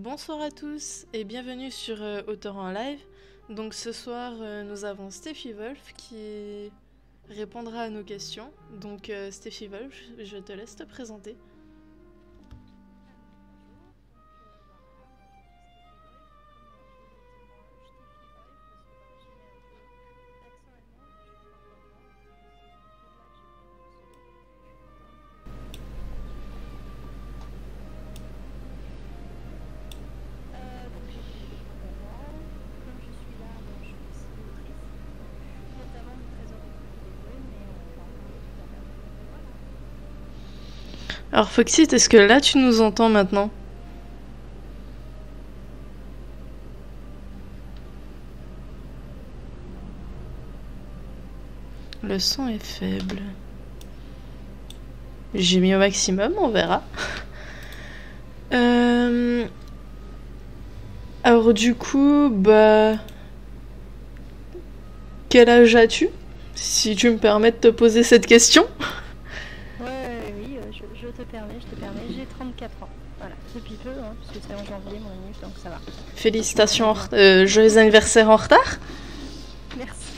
Bonsoir à tous et bienvenue sur Auteur en live. Donc ce soir nous avons Steffi Wolf qui répondra à nos questions. Donc Steffi Wolf, je te laisse te présenter. Alors Foxy, est-ce que là tu nous entends maintenant? Le son est faible. J'ai mis au maximum, on verra. Alors du coup, quel âge as-tu? Si tu me permets de te poser cette question. Oui, je te permets, j'ai 34 ans. Voilà, depuis peu, hein, puisque c'est en janvier mon anniversaire, donc ça va. Félicitations, joyeux anniversaire en retard. Merci.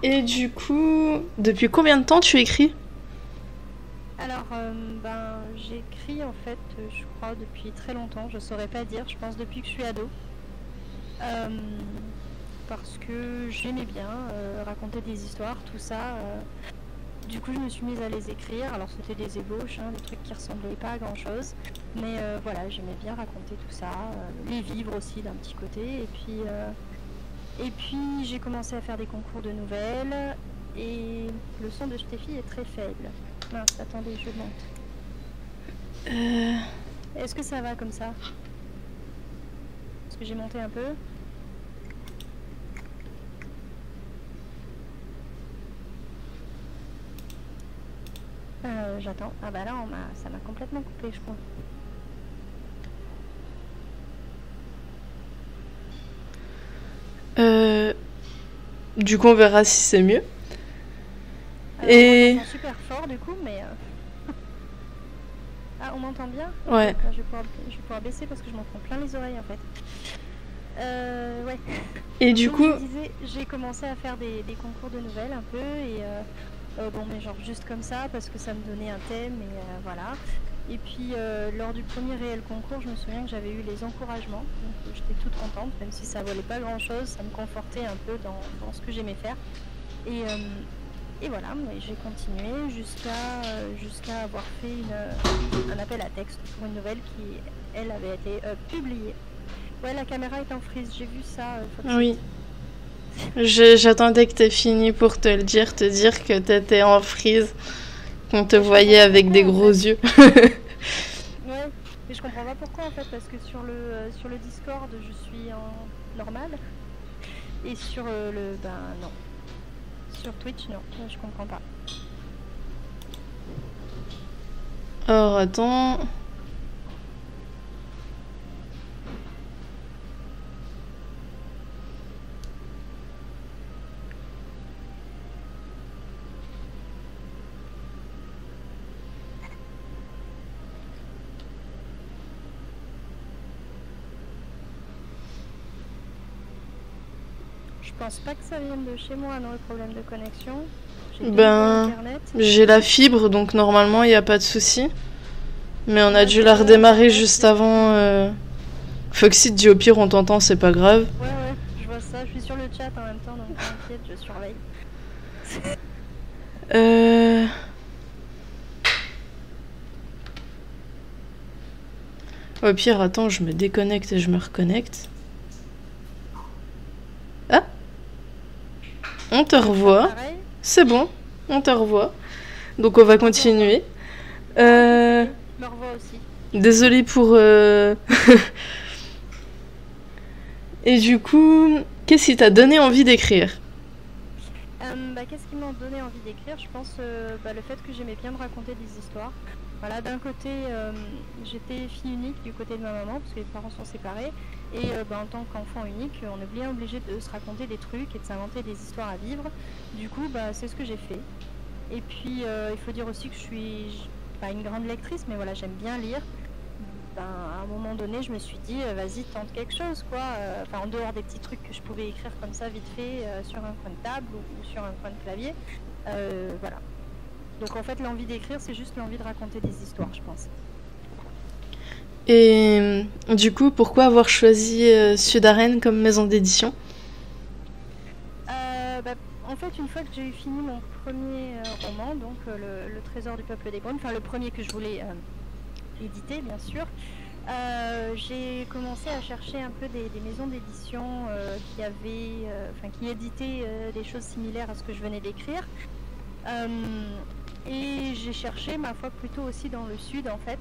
Et du coup, depuis combien de temps tu écris? Alors, j'écris en fait, je crois, depuis très longtemps, je saurais pas dire, je pense depuis que je suis ado. Parce que j'aimais bien raconter des histoires, tout ça. Du coup, je me suis mise à les écrire. Alors, c'était des ébauches, hein, des trucs qui ressemblaient pas à grand chose. Mais voilà, j'aimais bien raconter tout ça, les vivre aussi d'un petit côté. Et puis j'ai commencé à faire des concours de nouvelles. Et le son de Steffi est très faible. Mince, attendez, je monte. Est-ce que ça va comme ça? Est-ce que j'ai monté un peu? J'attends. Ah bah là, ça m'a complètement coupé, je crois. Du coup, on verra si c'est mieux. Alors, Et... on m'entend super fort du coup, mais... Ah, on m'entend bien? Ouais. Je vais pouvoir baisser parce que je m'en prends plein les oreilles en fait. Ouais. Et du coup... Je disais, j'ai commencé à faire des concours de nouvelles un peu et... bon, mais genre juste comme ça parce que ça me donnait un thème et voilà. Et puis lors du premier réel concours, je me souviens que j'avais eu les encouragements, donc j'étais toute contente, même si ça valait pas grand chose, ça me confortait un peu dans ce que j'aimais faire. Et voilà, j'ai continué jusqu'à avoir fait un appel à texte pour une nouvelle qui, elle, avait été publiée. Ouais, la caméra est en frise, j'ai vu ça. Oui. J'attendais que t'aies fini pour te dire que t'étais en frise, qu'on te voyait avec des gros yeux. Ouais, mais je comprends pas pourquoi en fait, parce que sur le Discord, je suis en normal, et sur non. Sur Twitch, non, je comprends pas. Alors, attends... Je pense pas que ça vienne de chez moi, non, le problème de connexion. J'ai la fibre, donc normalement il n'y a pas de souci. Mais on a dû la redémarrer juste avant. Foxy dit au pire on t'entend, c'est pas grave. Ouais, je vois ça, je suis sur le chat en même temps, donc t'inquiète, je surveille. Au pire, attends, je me déconnecte et je me reconnecte. Ah, on te revoit. C'est bon, on te revoit. Donc on va continuer. Je me revois aussi. Désolée pour... Et du coup, qu'est-ce qui t'a donné envie d'écrire? Qu'est-ce qui m'a donné envie d'écrire? Je pense le fait que j'aimais bien me raconter des histoires. Voilà, d'un côté, j'étais fille unique du côté de ma maman, parce que les parents sont séparés. Et en tant qu'enfant unique, on est bien obligé de se raconter des trucs et de s'inventer des histoires à vivre. Du coup, c'est ce que j'ai fait. Et puis, il faut dire aussi que je suis pas une grande lectrice, mais voilà, j'aime bien lire. Ben, à un moment donné, je me suis dit, vas-y, tente quelque chose, quoi. Enfin, en dehors des petits trucs que je pouvais écrire comme ça, vite fait, sur un coin de table ou sur un coin de clavier. Voilà. Donc en fait, l'envie d'écrire, c'est juste l'envie de raconter des histoires, je pense. Et du coup, pourquoi avoir choisi Sud-Arène comme maison d'édition? En fait, une fois que j'ai eu fini mon premier roman, donc le Trésor du peuple des Brumes, enfin le premier que je voulais éditer, bien sûr, j'ai commencé à chercher un peu des maisons d'édition qui éditaient des choses similaires à ce que je venais d'écrire. Et j'ai cherché, ma foi, plutôt aussi dans le sud, en fait,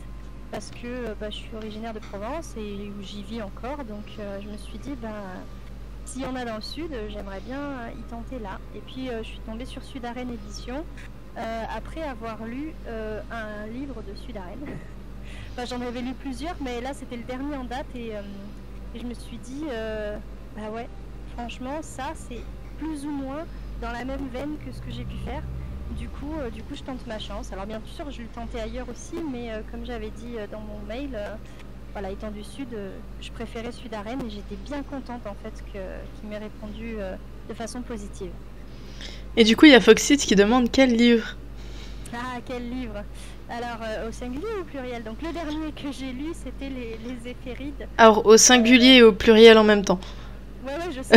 parce que je suis originaire de Provence et où j'y vis encore, donc je me suis dit, s'il y en a dans le sud, j'aimerais bien y tenter là. Et puis je suis tombée sur Sud-Arène Édition après avoir lu un livre de Sud-Arène. Enfin, j'en avais lu plusieurs, mais là c'était le dernier en date et je me suis dit, ouais, franchement, ça c'est plus ou moins dans la même veine que ce que j'ai pu faire. Du coup, je tente ma chance. Alors bien sûr, je le tentais ailleurs aussi, mais comme j'avais dit dans mon mail, voilà, étant du sud, je préférais Sud-Arène et j'étais bien contente en fait qu'il m'ait répondu de façon positive. Et du coup, il y a Foxit qui demande quel livre? Ah, quel livre? Alors, au singulier ou au pluriel? Donc le dernier que j'ai lu, c'était les Éphérides. Alors, au singulier et au pluriel en même temps. Ouais, je sais.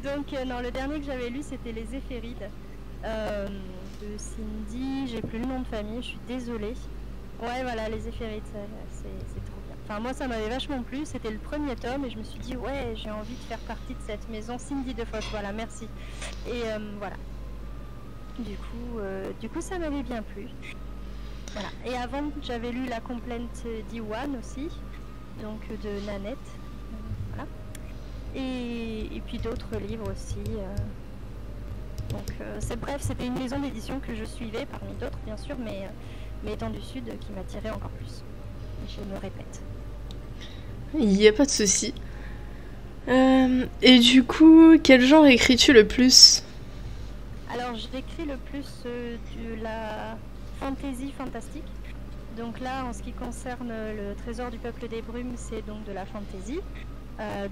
Donc, non, le dernier que j'avais lu, c'était les Éphérides de Cindy. J'ai plus le nom de famille, je suis désolée. Ouais, voilà, les Éphérides, c'est trop bien. Enfin, moi, ça m'avait vachement plu. C'était le premier tome et je me suis dit, ouais, j'ai envie de faire partie de cette maison. Cindy Defosse, voilà, merci. Et voilà. Du coup, ça m'avait bien plu. Voilà. Et avant, j'avais lu La Complainte d'Iwan aussi, donc de Nanette. Voilà. Et puis d'autres livres aussi. Donc, bref, c'était une maison d'édition que je suivais, parmi d'autres, bien sûr, mais étant du sud, qui m'attirait encore plus. Je me répète. Il n'y a pas de souci. Et du coup, quel genre écris-tu le plus? Alors, j'écris le plus de la fantasy fantastique. Donc là, en ce qui concerne le Trésor du peuple des brumes, c'est donc de la fantasy.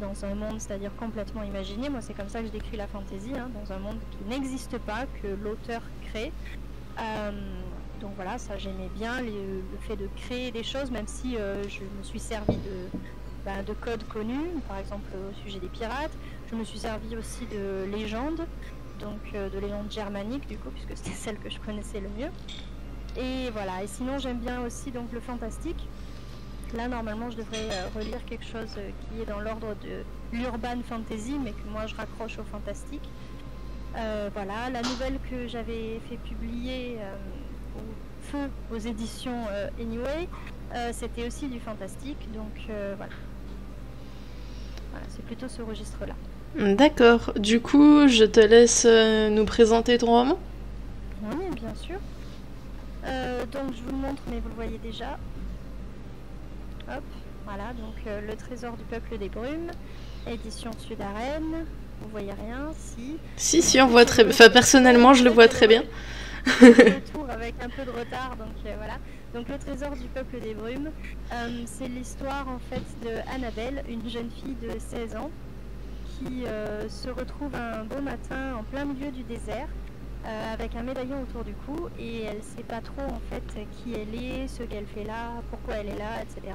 Dans un monde, c'est-à-dire complètement imaginé. Moi, c'est comme ça que je décris la fantasy, hein, dans un monde qui n'existe pas, que l'auteur crée. Donc voilà, ça j'aimais bien, le fait de créer des choses, même si je me suis servi de codes connus, par exemple au sujet des pirates. Je me suis servi aussi de légendes, donc de légendes germaniques du coup, puisque c'était celle que je connaissais le mieux. Et voilà, et sinon j'aime bien aussi donc le fantastique. Là normalement je devrais relire quelque chose qui est dans l'ordre de l'urban fantasy, mais que moi je raccroche au fantastique. Voilà, la nouvelle que j'avais fait publier au feu aux éditions Anyway, c'était aussi du fantastique, donc voilà. Voilà, c'est plutôt ce registre-là. D'accord, du coup je te laisse nous présenter ton roman. Oui, bien sûr. Donc je vous le montre, mais vous le voyez déjà. Hop, voilà, donc Le Trésor du peuple des brumes, édition Sud-Arène. Vous voyez rien? Si, on voit très bien. Enfin, personnellement, je le vois très bien. Retour avec un peu de retard, donc voilà. Donc Le Trésor du peuple des brumes, c'est l'histoire en fait de Annabelle, une jeune fille de 16 ans qui se retrouve un beau matin en plein milieu du désert avec un médaillon autour du cou et elle sait pas trop en fait qui elle est, ce qu'elle fait là, pourquoi elle est là, etc.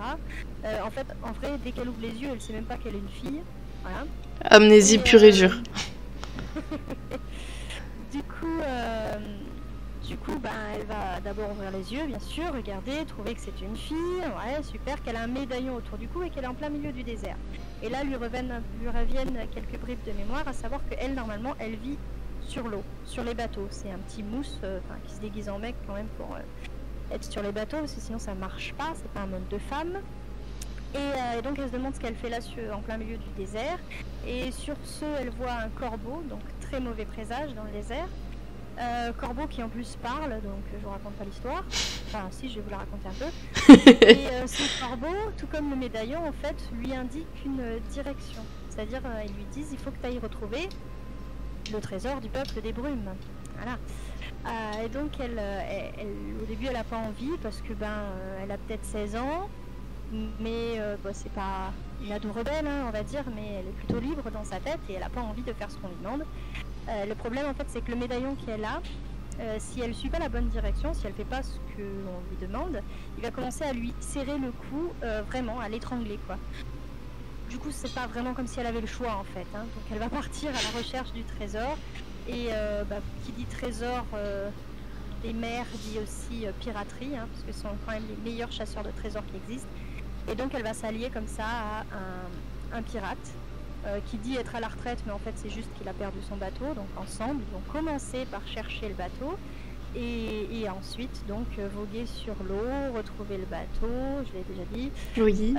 En vrai, dès qu'elle ouvre les yeux, elle sait même pas qu'elle est une fille. Voilà. Amnésie pure et dure. Du coup, elle va d'abord ouvrir les yeux, bien sûr, regarder, trouver que c'est une fille, ouais, super, qu'elle a un médaillon autour du cou et qu'elle est en plein milieu du désert. Et là, lui reviennent quelques bribes de mémoire, à savoir qu'elle, normalement, elle vit sur l'eau, sur les bateaux. C'est un petit mousse qui se déguise en mec quand même pour être sur les bateaux, parce que sinon ça marche pas, c'est pas un monde de femme. Et donc elle se demande ce qu'elle fait là en plein milieu du désert. Et sur ce, elle voit un corbeau, donc très mauvais présage dans le désert. Corbeau qui en plus parle, donc je vous raconte pas l'histoire. Enfin si, je vais vous la raconter un peu. Et ce corbeau, tout comme le médaillon, en fait, lui indique une direction. C'est-à-dire, ils lui disent, il faut que tu ailles retrouver le trésor du peuple des brumes. Voilà. Et donc au début elle a pas envie parce que elle a peut-être 16 ans, mais c'est pas une ado rebelle, hein, on va dire, mais elle est plutôt libre dans sa tête et elle a pas envie de faire ce qu'on lui demande. Le problème en fait c'est que le médaillon qu'elle a, si elle suit pas la bonne direction, si elle fait pas ce qu'on lui demande, il va commencer à lui serrer le cou, vraiment à l'étrangler quoi. Du coup c'est pas vraiment comme si elle avait le choix en fait, hein. Donc elle va partir à la recherche du trésor. Et qui dit trésor des mers dit aussi piraterie, hein, parce que ce sont quand même les meilleurs chasseurs de trésors qui existent. Et donc elle va s'allier comme ça à un pirate qui dit être à la retraite, mais en fait c'est juste qu'il a perdu son bateau. Donc ensemble ils vont commencer par chercher le bateau et ensuite donc voguer sur l'eau, retrouver le bateau, je l'ai déjà dit. Oui.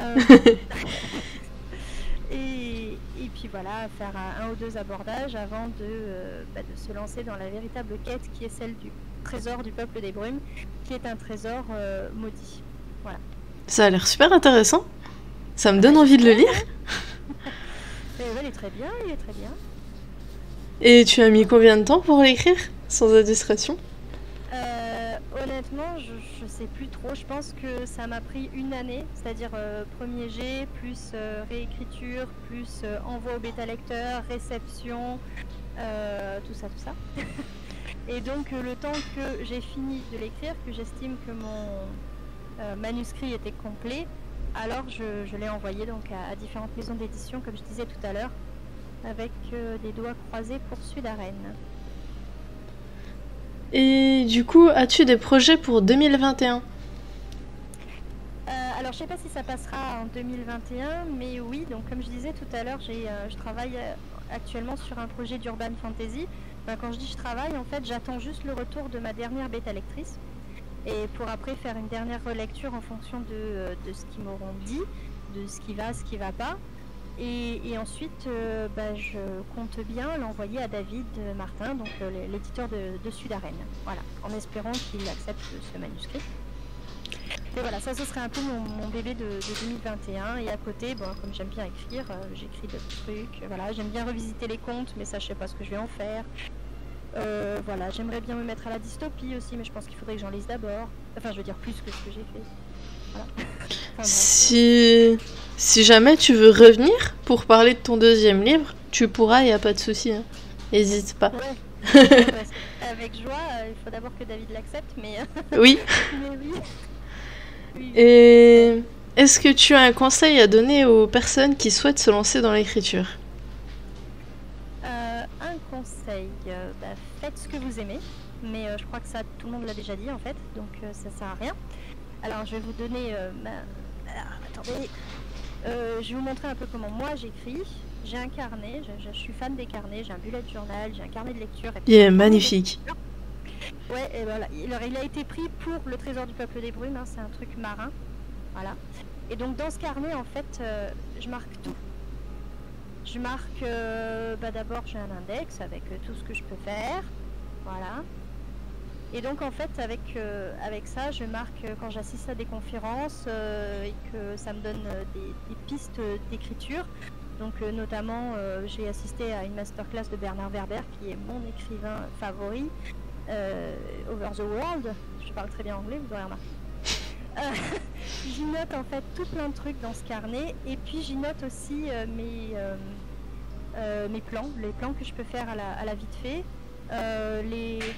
Et puis voilà, faire un ou deux abordages avant de se lancer dans la véritable quête qui est celle du trésor du peuple des brumes, qui est un trésor maudit. Voilà. Ça a l'air super intéressant. Ça me donne envie de le lire. Il est très bien, il est très bien. Et tu as mis combien de temps pour l'écrire, sans indiscrétion? Honnêtement, je sais plus trop. Je pense que ça m'a pris une année, c'est-à-dire premier jet, plus réécriture, plus envoi au bêta-lecteur, réception, tout ça. Et donc le temps que j'ai fini de l'écrire, que j'estime que mon manuscrit était complet, alors je l'ai envoyé donc à différentes maisons d'édition, comme je disais tout à l'heure, avec des doigts croisés pour Sud-Arène. Et du coup, as-tu des projets pour 2021? Alors je sais pas si ça passera en 2021, mais oui, donc comme je disais tout à l'heure, je travaille actuellement sur un projet d'urban fantasy. Quand je dis je travaille, en fait j'attends juste le retour de ma dernière bêta lectrice, et pour après faire une dernière relecture en fonction de ce qu'ils m'auront dit, de ce qui va pas. Et ensuite, je compte bien l'envoyer à David Martin, donc l'éditeur de Sud-Arène, voilà, en espérant qu'il accepte ce manuscrit. Et voilà, ça ce serait un peu mon bébé de 2021. Et à côté, comme j'aime bien écrire, j'écris d'autres trucs. Voilà, j'aime bien revisiter les contes, mais ça je sais pas ce que je vais en faire. Voilà, j'aimerais bien me mettre à la dystopie aussi, mais je pense qu'il faudrait que j'en lise d'abord. Enfin, je veux dire plus que ce que j'ai fait. Voilà. Enfin, si jamais tu veux revenir pour parler de ton deuxième livre, tu pourras, y a pas de souci. Hein. Hésite pas. Ouais. Avec joie, il faut d'abord que David l'accepte, mais... Oui. Mais oui. Oui. Et est-ce que tu as un conseil à donner aux personnes qui souhaitent se lancer dans l'écriture? Un conseil, faites ce que vous aimez, mais je crois que ça tout le monde l'a déjà dit en fait, donc ça sert à rien. Alors je vais vous donner attendez, je vais vous montrer un peu comment moi j'écris. J'ai un carnet, je suis fan des carnets, j'ai un bullet journal, j'ai un carnet de lecture. Il est magnifique. Ouais, et voilà. Il a été pris pour le trésor du peuple des brumes, hein, c'est un truc marin, voilà. Et donc dans ce carnet en fait, je marque tout. Je marque, d'abord j'ai un index avec tout ce que je peux faire, voilà. Et donc en fait avec ça je marque quand j'assiste à des conférences et que ça me donne des pistes d'écriture. Donc notamment j'ai assisté à une masterclass de Bernard Werber qui est mon écrivain favori, Over the World, je parle très bien anglais, vous aurez remarqué. J'y note en fait tout plein de trucs dans ce carnet et puis j'y note aussi mes plans, les plans que je peux faire à la vite fait.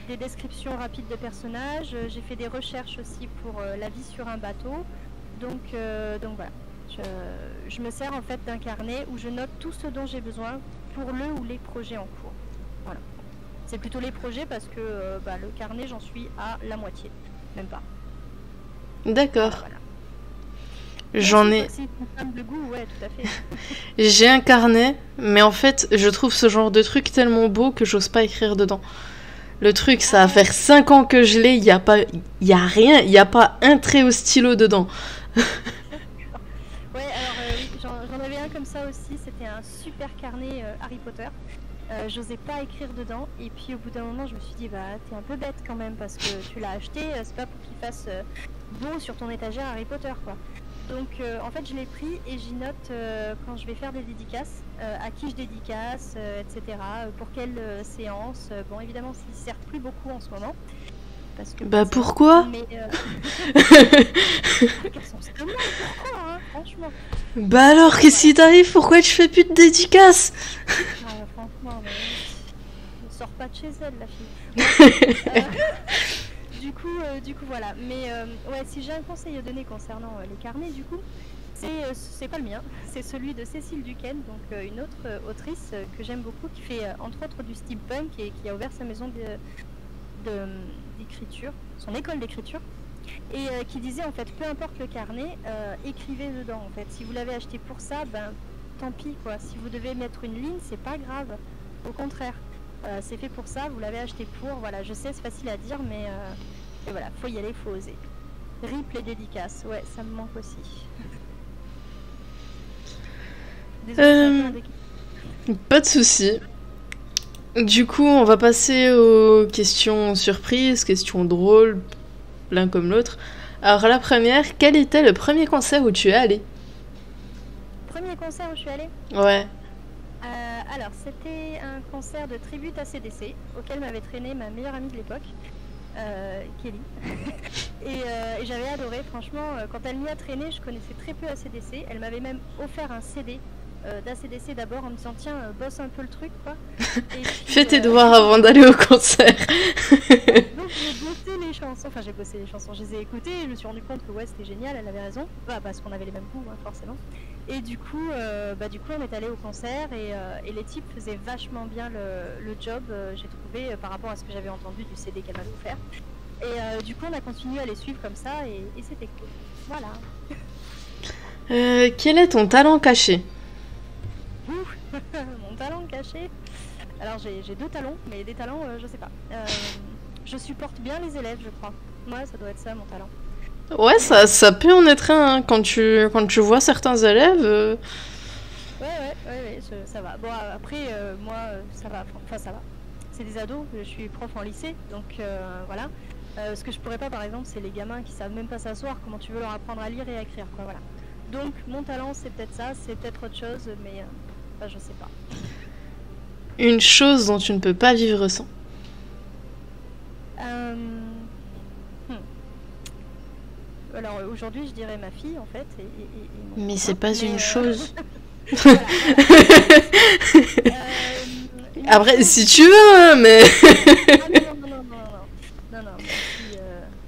Des descriptions rapides de personnages, j'ai fait des recherches aussi pour la vie sur un bateau, donc voilà, je me sers en fait d'un carnet où je note tout ce dont j'ai besoin pour le ou les projets en cours. Voilà. C'est plutôt les projets parce que le carnet j'en suis à la moitié, même pas. D'accord. Voilà. J'en ai... Le goût, ouais, tout à fait. J'ai un carnet, mais en fait, je trouve ce genre de truc tellement beau que j'ose pas écrire dedans. Le truc, ça va faire 5 ans que je l'ai, il y a rien, il y a pas un trait au stylo dedans. Ouais, alors oui, j'en avais un comme ça aussi, c'était un super carnet Harry Potter. J'osais pas écrire dedans, et puis au bout d'un moment, je me suis dit, t'es un peu bête quand même, parce que tu l'as acheté, c'est pas pour qu'il fasse beau sur ton étagère Harry Potter, quoi. Donc en fait je l'ai pris et j'y note quand je vais faire des dédicaces, à qui je dédicace, etc. Pour quelle séance. Bon évidemment s'il sert plus beaucoup en ce moment. Parce que Bah pourquoi? mais pourquoi hein, franchement. Bah alors, qu'est-ce qui t'arrive? Pourquoi tu fais plus de dédicaces? Non, franchement, mais ne sort pas de chez elle la fille. Du coup voilà. Mais ouais, si j'ai un conseil à donner concernant les carnets, du coup, c'est pas le mien, c'est celui de Cécile Duquesne, donc une autre autrice que j'aime beaucoup, qui fait entre autres du steampunk et qui a ouvert sa maison d'écriture, son école d'écriture, et qui disait en fait peu importe le carnet, écrivez dedans en fait. Si vous l'avez acheté pour ça, ben tant pis quoi. Si vous devez mettre une ligne, c'est pas grave. Au contraire, c'est fait pour ça. Vous l'avez acheté pour. Voilà, je sais, c'est facile à dire, mais et voilà, faut y aller, faut oser. Rip les dédicaces, ouais, ça me manque aussi. Désolée, Pas de souci. Du coup, on va passer aux questions surprises, questions drôles, l'un comme l'autre. Alors la première, quel était le premier concert où tu es allé? Premier concert où je suis allée? Ouais. Alors, c'était un concert de tribute à CDC, auquel m'avait traîné ma meilleure amie de l'époque, Kelly. et j'avais adoré, franchement, quand elle m'y a traîné, je connaissais très peu ACDC. Elle m'avait même offert un CD d'ACDC d'abord en me disant tiens, bosse un peu le truc, quoi. Et puis, Fais tes devoirs avant d'aller au concert. Donc j'ai bossé les chansons, enfin j'ai bossé les chansons, je les ai écoutées et je me suis rendu compte que ouais c'était génial, elle avait raison, bah, parce qu'on avait les mêmes goûts hein, forcément. Et du coup on est allé au concert et les types faisaient vachement bien le job, j'ai trouvé par rapport à ce que j'avais entendu du CD qu'elle m'avait offert. Et du coup on a continué à les suivre comme ça et c'était cool. Voilà. Quel est ton talent caché? Mon talent caché. Alors j'ai deux talents, mais des talents je sais pas. Je supporte bien les élèves, je crois. Ouais, ça doit être ça mon talent. Ouais, ça peut en être un, hein. Quand tu vois certains élèves... Ouais, ça va. Bon, après, moi, ça va. Enfin, ça va. C'est des ados, je suis prof en lycée, donc voilà. Ce que je pourrais pas, par exemple, c'est les gamins qui savent même pas s'asseoir, comment tu veux leur apprendre à lire et à écrire, quoi, voilà. Donc, mon talent, c'est peut-être ça, c'est peut-être autre chose, mais je sais pas. Une chose dont tu ne peux pas vivre sans. Alors aujourd'hui je dirais ma fille en fait mais c'est pas une chose. Après si tu veux hein, mais non, si,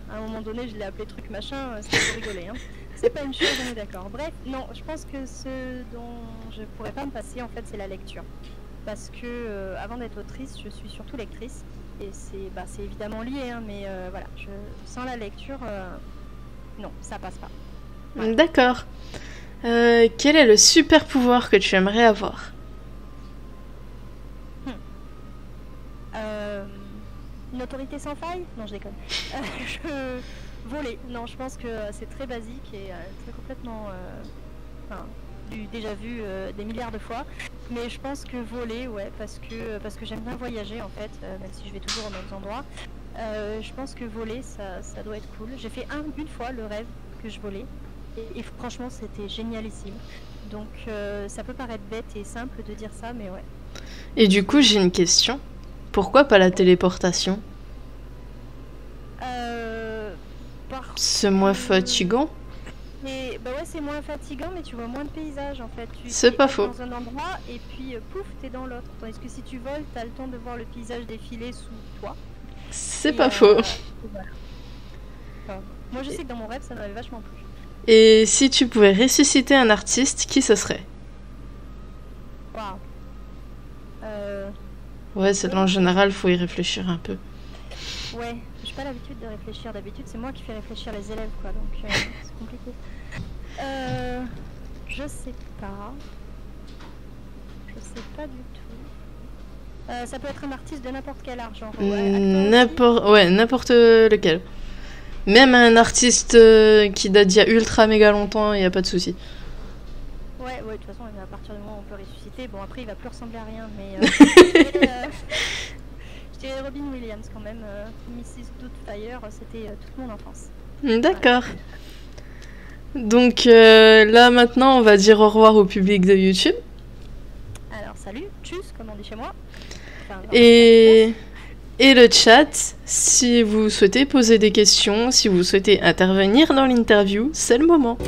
à un moment donné je l'ai appelé truc machin, c'était pour rigoler hein. C'est pas une chose, on est d'accord. Bref, non, je pense que ce dont je pourrais pas me passer en fait c'est la lecture, parce que avant d'être autrice je suis surtout lectrice et c'est évidemment lié hein, mais voilà, sans la lecture non, ça passe pas. Ouais. D'accord. Quel est le super pouvoir que tu aimerais avoir? Une autorité sans faille? Non, je déconne. Voler. Non, je pense que c'est très basique et très complètement... déjà vu des milliards de fois. Mais je pense que voler, ouais, parce que j'aime bien voyager en fait, même si je vais toujours aux mêmes endroits. Je pense que voler, ça doit être cool. J'ai fait une fois le rêve que je volais. Et franchement, c'était génialissime. Donc, ça peut paraître bête et simple de dire ça, mais ouais. Et du coup, j'ai une question. Pourquoi pas la téléportation? C'est moins fatigant? Mais, bah ouais, c'est moins fatigant, mais tu vois moins de paysages en fait. C'est pas faux. Dans un endroit et puis pouf, t'es dans l'autre. Tandis que si tu voles, t'as le temps de voir le paysage défiler sous toi. C'est pas faux. Voilà. Moi, je sais que dans mon rêve, ça m'avait vachement plu. Et si tu pouvais ressusciter un artiste, qui ce serait? Waouh. Ouais, c'est en général, faut y réfléchir un peu. Ouais, j'ai pas l'habitude de réfléchir. D'habitude, c'est moi qui fais réfléchir les élèves, quoi. Donc, c'est compliqué. Je sais pas. Je sais pas du tout. Ça peut être un artiste de n'importe quel art, genre. N'importe lequel. Même un artiste qui date d'il y a ultra méga longtemps, il n'y a pas de souci. Ouais, de toute façon, à partir du moment où on peut ressusciter, bon après il va plus ressembler à rien, mais je dirais Robin Williams quand même. Mrs. Doubtfire, c'était toute mon enfance. D'accord. Donc là maintenant on va dire au revoir au public de YouTube. Alors salut, tchuss, comme on dit chez moi. Enfin, Et le chat, si vous souhaitez poser des questions, si vous souhaitez intervenir dans l'interview, c'est le moment.